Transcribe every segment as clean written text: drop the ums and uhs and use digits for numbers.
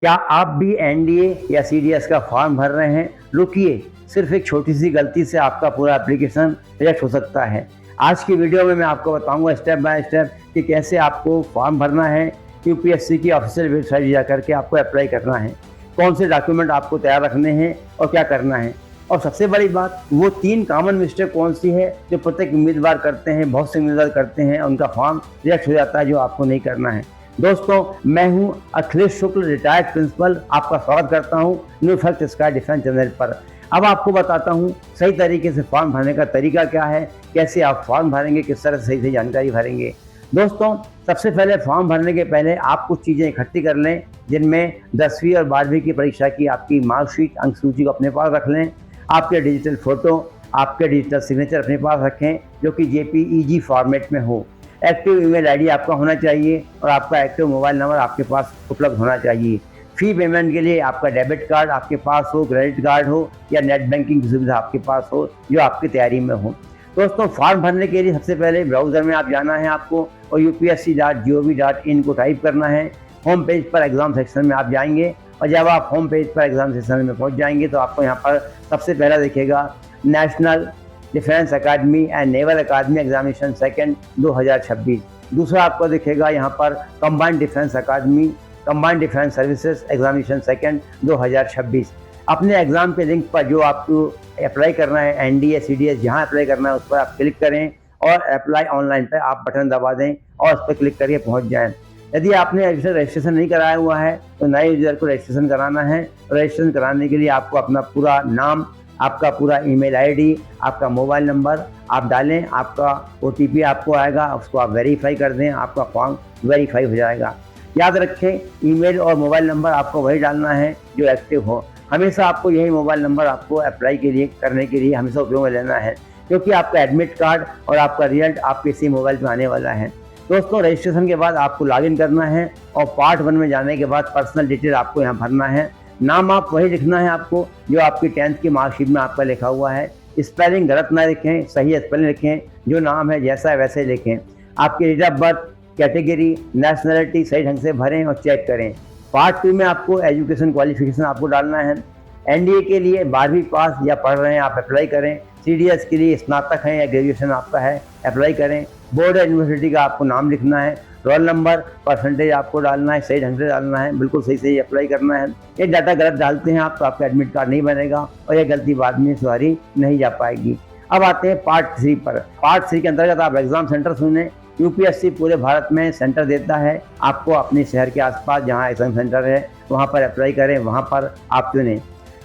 क्या आप भी एनडीए या सीडीएस का फॉर्म भर रहे हैं? रुकिए, सिर्फ एक छोटी सी गलती से आपका पूरा एप्लीकेशन रिजेक्ट हो सकता है। आज की वीडियो में मैं आपको बताऊंगा स्टेप बाय स्टेप कि कैसे आपको फॉर्म भरना है, यूपीएससी की ऑफिशियल वेबसाइट जाकर के आपको अप्लाई करना है, कौन से डॉक्यूमेंट आपको तैयार रखने हैं और क्या करना है। और सबसे बड़ी बात, वो 3 कॉमन मिस्टेक कौन सी है जो प्रत्येक उम्मीदवार करते हैं, बहुत से उम्मीदवार करते हैं, उनका फॉर्म रिजेक्ट हो जाता है, जो आपको नहीं करना है। दोस्तों, मैं हूं अखिलेश शुक्ल, रिटायर्ड प्रिंसिपल। आपका स्वागत करता हूं new fact sky defence channel पर। अब आपको बताता हूं सही तरीके से फॉर्म भरने का तरीका क्या है, कैसे आप फॉर्म भरेंगे, किस तरह से सही सही जानकारी भरेंगे। दोस्तों, सबसे पहले फॉर्म भरने के पहले आप कुछ चीज़ें इकट्ठी कर लें, जिनमें 10वीं और 12वीं की परीक्षा की आपकी मार्कशीट, अंक सूची को अपने पास रख लें। आपके डिजिटल फ़ोटो, आपके डिजिटल सिग्नेचर अपने पास रखें, जो कि जेपीईजी फॉर्मेट में हो। एक्टिव ईमेल आईडी आपका होना चाहिए और आपका एक्टिव मोबाइल नंबर आपके पास उपलब्ध होना चाहिए। फ़ी पेमेंट के लिए आपका डेबिट कार्ड आपके पास हो, क्रेडिट कार्ड हो या नेट बैंकिंग की सुविधा आपके पास हो, जो आपकी तैयारी में हो। दोस्तों, फॉर्म भरने के लिए सबसे पहले ब्राउज़र में आप जाना है आपको और upsc.gov.in को टाइप करना है। होम पेज पर एग्ज़ाम सेक्शन में आप जाएंगे और जब आप होम पेज पर एग्ज़ाम सेक्शन में पहुंच जाएंगे तो आपको यहाँ पर सबसे पहला दिखेगा national defence academy and naval academy examination second 2026। दूसरा आपको दिखेगा यहाँ पर combined defence academy, combined defence services examination second 2026। अपने एग्ज़ाम के लिंक पर जो आपको अप्लाई करना है, एनडीए सीडीएस जहाँ अप्लाई करना है उस पर आप क्लिक करें और अप्लाई ऑनलाइन पर आप बटन दबा दें और उस पर क्लिक करके पहुँच जाएँ। यदि आपने रजिस्ट्रेशन नहीं कराया हुआ है तो नए यूजर को रजिस्ट्रेशन कराना है। रजिस्ट्रेशन कराने के लिए आपको अपना पूरा नाम, आपका पूरा ईमेल आईडी, आपका मोबाइल नंबर आप डालें, आपका ओटीपी आपको आएगा, उसको आप वेरीफाई कर दें, आपका फॉर्म वेरीफाई हो जाएगा। याद रखें, ईमेल और मोबाइल नंबर आपको वही डालना है जो एक्टिव हो। हमेशा आपको यही मोबाइल नंबर आपको अप्लाई के लिए करने के लिए हमेशा उपयोग में लेना है, क्योंकि आपका एडमिट कार्ड और आपका रिजल्ट आपके इसी मोबाइल पर आने वाला है। दोस्तों, रजिस्ट्रेशन के बाद आपको लॉगिन करना है और पार्ट 1 में जाने के बाद पर्सनल डिटेल आपको यहाँ भरना है। नाम आप वही लिखना है आपको जो आपकी 10th की मार्कशीट में आपका लिखा हुआ है। स्पेलिंग गलत ना लिखें, सही स्पेलिंग लिखें, जो नाम है जैसा है वैसे लिखें। आपकी date of birth, category, nationality सही ढंग से भरें और चेक करें। पार्ट 2 में आपको एजुकेशन क्वालिफिकेशन आपको डालना है। एनडीए के लिए 12वीं पास या पढ़ रहे हैं आप अप्लाई करें। सीडीएस के लिए स्नातक हैं या ग्रेजुएशन आपका है, अप्लाई करें। बोर्ड या यूनिवर्सिटी का आपको नाम लिखना है, रोल नंबर, परसेंटेज आपको डालना है, सही ढंग से डालना है, बिल्कुल सही सही अप्लाई करना है। ये डाटा गलत डालते हैं आप तो आपका एडमिट कार्ड नहीं बनेगा और ये गलती बाद में सुधारी नहीं जा पाएगी। अब आते हैं पार्ट 3 पर। पार्ट 3 के अंतर्गत आप एग्जाम सेंटर चुनें। यूपीएससी पूरे भारत में सेंटर देता है, आपको अपने शहर के आसपास जहाँ एग्जाम सेंटर है वहाँ पर अप्लाई करें, वहाँ पर आप चुनें।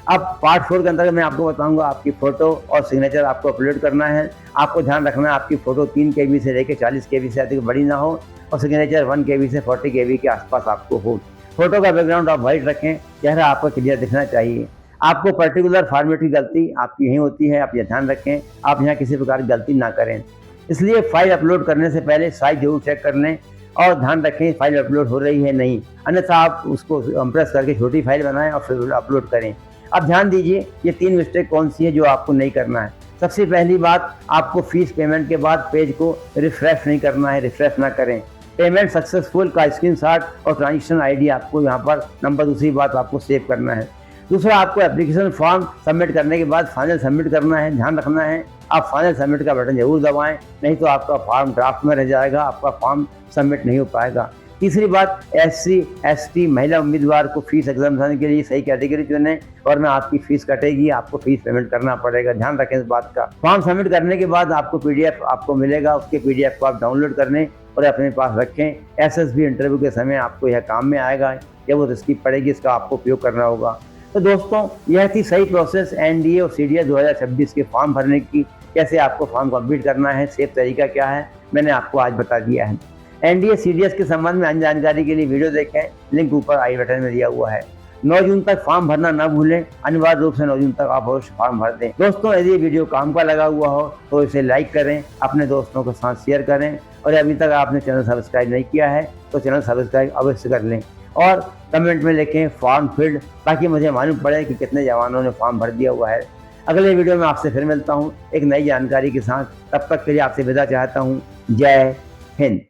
अब पार्ट 4 के अंतर्गत मैं आपको बताऊंगा आपकी फ़ोटो और सिग्नेचर आपको अपलोड करना है। आपको ध्यान रखना है आपकी फ़ोटो 3 KB से लेकर 40 KB से अधिक बड़ी ना हो और सिग्नेचर 1 KB से 40 KB के आसपास आपको हो। फोटो का बैकग्राउंड आप वाइट रखें, चेहरा आपका क्लियर दिखना चाहिए। आपको पर्टिकुलर फॉर्मेट की गलती आपकी यही होती है, आप यह ध्यान रखें, आप यहाँ किसी प्रकार की गलती ना करें। इसलिए फाइल अपलोड करने से पहले साइज जरूर चेक कर लें और ध्यान रखें फाइल अपलोड हो रही है नहीं, अन्यथा आप उसको कंप्रेस करके छोटी फाइल बनाएं और फिर अपलोड करें। अब ध्यान दीजिए ये 3 मिस्टेक कौन सी है जो आपको नहीं करना है। सबसे पहली बात, आपको फीस पेमेंट के बाद पेज को रिफ्रेश नहीं करना है, रिफ्रेश ना करें। पेमेंट सक्सेसफुल का स्क्रीनशॉट और ट्रांजेक्शन आईडी आपको यहाँ पर नंबर, दूसरी बात आपको सेव करना है। दूसरा, आपको एप्लीकेशन फॉर्म सबमिट करने के बाद फाइनल सबमिट करना है। ध्यान रखना है आप फाइनल सबमिट का बटन जरूर दबाएं, नहीं तो आपका फॉर्म ड्राफ्ट में रह जाएगा, आपका फॉर्म सबमिट नहीं हो पाएगा। तीसरी बात, SC ST महिला उम्मीदवार को फीस एग्जामिनेशन के लिए सही कैटेगरी चुनें और में आपकी फीस कटेगी, आपको फीस पेमेंट करना पड़ेगा, ध्यान रखें इस बात का। फॉर्म सबमिट करने के बाद आपको PDF आपको मिलेगा, उसके PDF को आप डाउनलोड करने और अपने पास रखें। SSB इंटरव्यू के समय आपको यह काम में आएगा, जब वो रिस्की पड़ेगी इसका आपको उपयोग करना होगा। तो दोस्तों, यह थी सही प्रोसेस एनडीए और सीडीएस 2026 के फॉर्म भरने की। कैसे आपको फॉर्म कंप्लीट करना है, सेफ तरीका क्या है, मैंने आपको आज बता दिया है। एनडीए सीडीएस के संबंध में अन्य जानकारी के लिए वीडियो देखें, लिंक ऊपर आई बटन में दिया हुआ है। 9 जून तक फॉर्म भरना न भूलें, अनिवार्य रूप से 9 जून तक आप अवश्य फॉर्म भर दें। दोस्तों, यदि वीडियो काम का लगा हुआ हो तो इसे लाइक करें, अपने दोस्तों के साथ शेयर करें और अभी तक आपने चैनल सब्सक्राइब नहीं किया है तो चैनल सब्सक्राइब अवश्य कर लें और कमेंट में लिखें फॉर्म फिल्ड, ताकि मुझे मालूम पड़े कि कितने जवानों ने फॉर्म भर दिया हुआ है। अगले वीडियो में आपसे फिर मिलता हूँ एक नई जानकारी के साथ। तब तक के लिए आपसे विदा चाहता हूँ। जय हिंद।